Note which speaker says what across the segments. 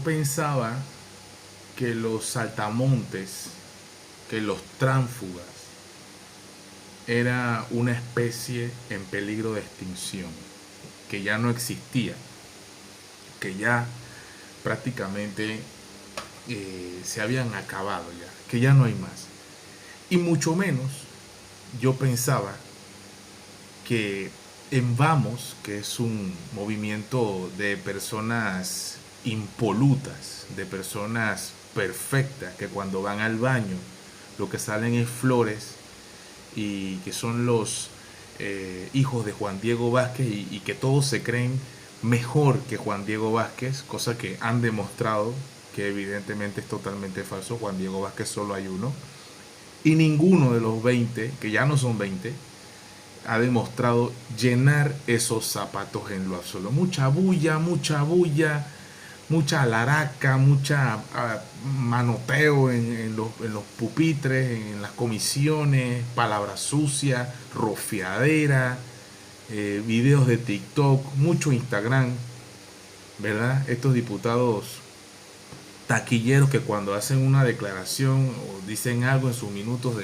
Speaker 1: Pensaba que los saltamontes, que los tránsfugas, era una especie en peligro de extinción, que ya no existía, que ya prácticamente se habían acabado ya, que ya no hay más. Y mucho menos yo pensaba que en Vamos, que es un movimiento de personas impolutas, de personas perfectas, que cuando van al baño lo que salen es flores y que son los hijos de Juan Diego Vázquez y que todos se creen mejor que Juan Diego Vázquez, cosa que han demostrado que evidentemente es totalmente falso. Juan Diego Vázquez solo hay uno y ninguno de los 20, que ya no son 20, ha demostrado llenar esos zapatos en lo absoluto. Mucha bulla, mucha alaraca, mucha manoteo en los pupitres, en las comisiones, palabras sucias, rofiadera, videos de TikTok, mucho Instagram, ¿verdad? Estos diputados taquilleros que cuando hacen una declaración o dicen algo en sus minutos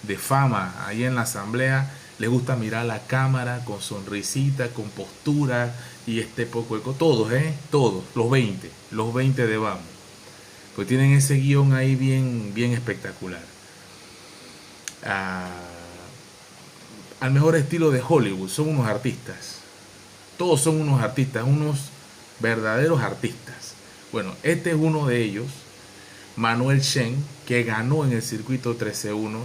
Speaker 1: de fama ahí en la asamblea, les gusta mirar la cámara con sonrisita, con postura y este poco de todos, todos, los 20 de Vamos. Pues tienen ese guión ahí bien espectacular. Ah, al mejor estilo de Hollywood, son unos artistas. Todos son unos artistas, unos verdaderos artistas. Bueno, este es uno de ellos, Manuel Shen, que ganó en el circuito 13-1.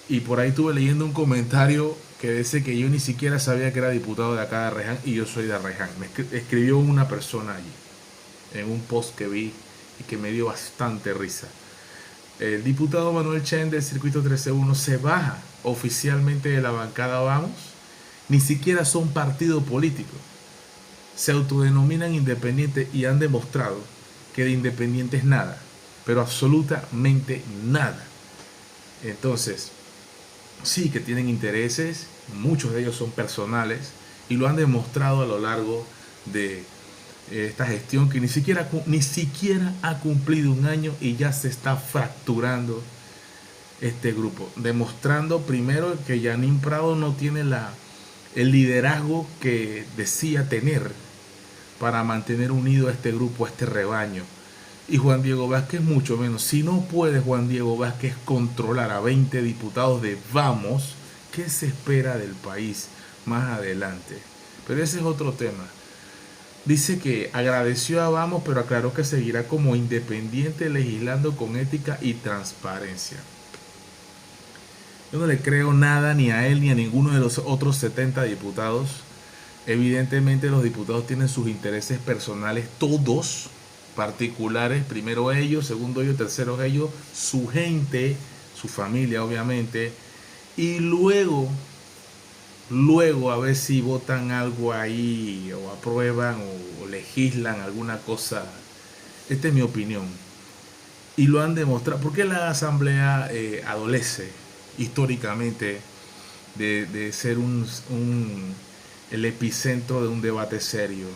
Speaker 1: Y por ahí estuve leyendo un comentario que dice que yo ni siquiera sabía que era diputado de acá de Arreján y yo soy de Arreján. Me escribió una persona allí en un post que vi y que me dio bastante risa. El diputado Manuel Chen del circuito 13-1 se baja oficialmente de la bancada Vamos. Ni siquiera son partido político. Se autodenominan independientes y han demostrado que de independiente es nada, pero absolutamente nada. Entonces, sí que tienen intereses, muchos de ellos son personales y lo han demostrado a lo largo de esta gestión que ni siquiera ha cumplido un año y ya se está fracturando este grupo, demostrando primero que Yanín Prado no tiene el liderazgo que decía tener para mantener unido a este grupo, a este rebaño. Y Juan Diego Vázquez mucho menos. Si no puede Juan Diego Vázquez controlar a 20 diputados de Vamos, ¿qué se espera del país más adelante? Pero ese es otro tema. Dice que agradeció a Vamos, pero aclaró que seguirá como independiente legislando con ética y transparencia. Yo no le creo nada ni a él ni a ninguno de los otros 70 diputados. Evidentemente los diputados tienen sus intereses personales, todos particulares, primero ellos, segundo ellos, tercero ellos, su gente, su familia obviamente, y luego a ver si votan algo ahí o aprueban o legislan alguna cosa. Esta es mi opinión. Y lo han demostrado. Porque la asamblea adolece históricamente de ser el epicentro de un debate serio.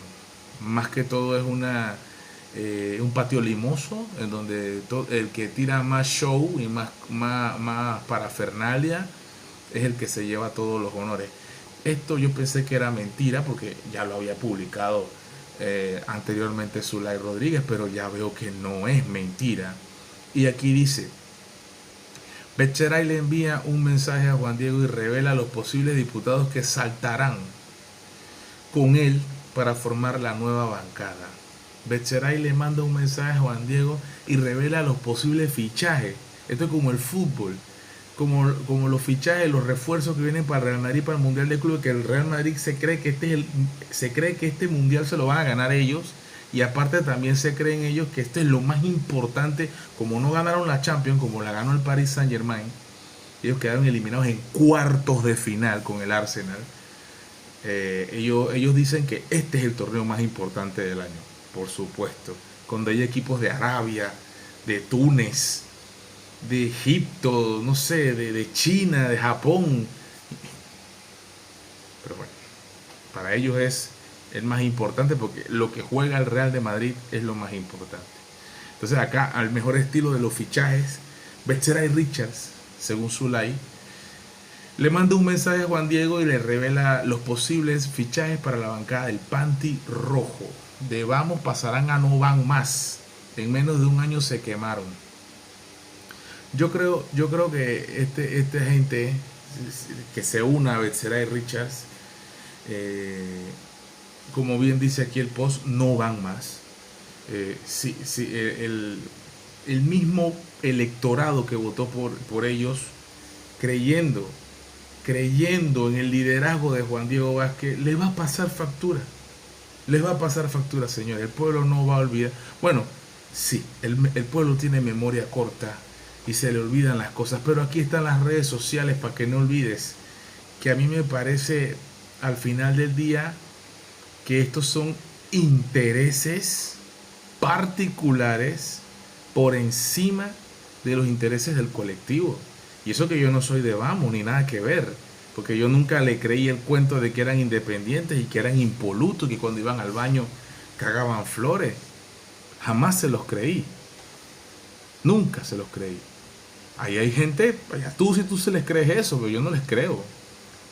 Speaker 1: Más que todo es un patio limoso en donde el que tira más show y más parafernalia es el que se lleva todos los honores. Esto yo pensé que era mentira porque ya lo había publicado anteriormente Zulay Rodríguez, pero ya veo que no es mentira. Y aquí dice: Betcheray le envía un mensaje a Juan Diego y revela los posibles diputados que saltarán con él para formar la nueva bancada. Betcheray le manda un mensaje a Juan Diego y revela los posibles fichajes. Esto es como el fútbol, como los fichajes, los refuerzos que vienen para el Real Madrid para el Mundial de Clubes, que el Real Madrid se cree que este mundial se lo van a ganar ellos, y aparte también se creen ellos que esto es lo más importante. Como no ganaron la Champions, como la ganó el Paris Saint-Germain, ellos quedaron eliminados en cuartos de final con el Arsenal. Ellos dicen que este es el torneo más importante del año, por supuesto, cuando hay equipos de Arabia, de Túnez, de Egipto, no sé, de China, de Japón. Pero bueno, para ellos es el más importante, porque lo que juega el Real de Madrid es lo más importante. Entonces acá, al mejor estilo de los fichajes, Betseray Richards, según Zulay, le manda un mensaje a Juan Diego y le revela los posibles fichajes para la bancada del Panty Rojo. De vamos pasarán a no van más. En menos de un año se quemaron. Yo creo que este gente que se una a Betseray Richards, como bien dice aquí el post, no van más. Sí, sí, el mismo electorado que votó por ellos, creyendo creyendo en el liderazgo de Juan Diego Vázquez, le va a pasar factura. Les va a pasar factura, señor. El pueblo no va a olvidar. Bueno, sí, el pueblo tiene memoria corta y se le olvidan las cosas, pero aquí están las redes sociales para que no olvides que a mí me parece al final del día que estos son intereses particulares por encima de los intereses del colectivo. Y eso que yo no soy de Vamos ni nada que ver, porque yo nunca le creí el cuento de que eran independientes y que eran impolutos, que cuando iban al baño cagaban flores. Jamás se los creí. Nunca se los creí. Ahí hay gente, tú si tú se les crees eso, pero yo no les creo.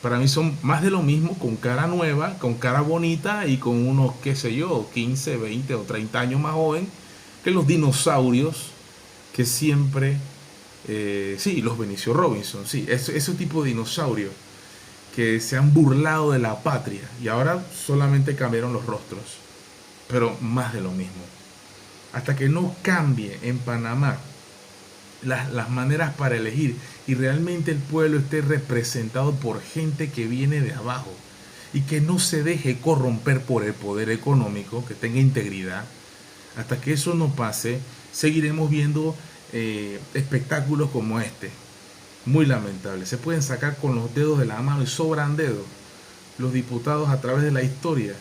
Speaker 1: Para mí son más de lo mismo, con cara nueva, con cara bonita y con unos, qué sé yo, 15, 20 o 30 años más joven que los dinosaurios que siempre, sí, los Benicio Robinson, sí, ese tipo de dinosaurios que se han burlado de la patria y ahora solamente cambiaron los rostros, pero más de lo mismo. Hasta que no cambie en Panamá las maneras para elegir y realmente el pueblo esté representado por gente que viene de abajo y que no se deje corromper por el poder económico, que tenga integridad, hasta que eso no pase, seguiremos viendo espectáculos como este. Muy lamentable. Se pueden sacar con los dedos de la mano y sobran dedos los diputados a través de la historia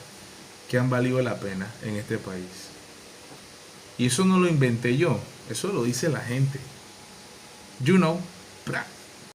Speaker 1: que han valido la pena en este país. Y eso no lo inventé yo, eso lo dice la gente. You know,